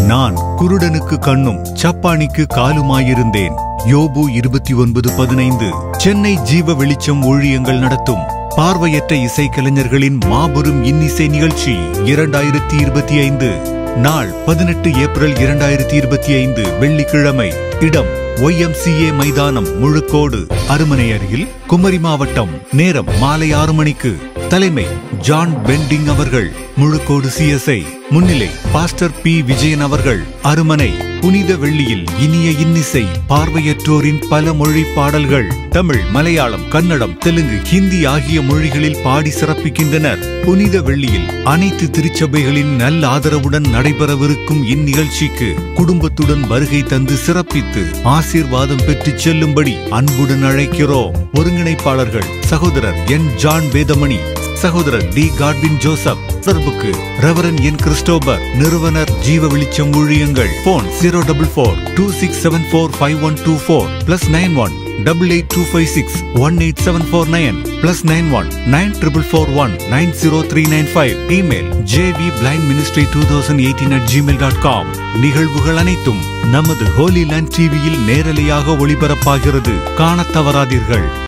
நான் குருடனுக்கு கண்ணும் சப்பானிக்கு காலுமாயிருந்தேன். யோபு 29:15. சென்னை ஜீவ வெளிச்சம் ஊழியங்கள் நடத்தும் பார்வையற்ற இசைக்கலைஞர்களின் மாபெரும் இன்னிசை நிகழ்ச்சி 2025. நாள் 18 ஏப்ரல் 2025 வெள்ளிக்கிழமை. இடம் YMCA மைதானம், முழுக்கோடு, அருமனை அருகில், குமரி மாவட்டம். நேரம் மாலை 6 மணிக்கு. தலைமை ஜான் பெண்டிங் அவர்கள், முழுக்கோடு CSI. முன்னிலை பாஸ்டர் P. விஜயன் அவர்கள், அருமனை. புனித வெள்ளியில் இனிய இன்னிசை, பார்வையற்றோரின் பல மொழி பாடல்கள் தமிழ், மலையாளம், கன்னடம், தெலுங்கு, ஹிந்தி ஆகிய மொழிகளில் பாடி சிறப்பிக்கின்றனர். புனித வெள்ளியில் அனைத்து திருச்சபைகளின் நல்ல ஆதரவுடன் நடைபெறவிருக்கும் இந்நிகழ்ச்சிக்கு குடும்பத்துடன் வருகை தந்து சிறப்பித்து ஆசீர்வாதம் பெற்று செல்லும்படி அன்புடன் அழைக்கிறோம். ஒருங்கிணைப்பாளர்கள் சகோதரர் N. ஜான் வேதமணி, சகோதரர் D. Godwin Joseph. தொடர்புக்கு ரெவரண்ட் N. கிறிஸ்டோபர். நிறுவனர் ஜீவ வெளிச்சம் ஊழியங்கள். போன் 04426745124 +91 8825618749 +91 9441903995. Email jvblindministry2018@gmail.com. நிகழ்வுகள் அனைத்தும் நமது ஹோலி லேண்ட் டிவியில் நேரலையாக ஒளிபரப்பாகிறது. காணத் தவறாதீர்கள்.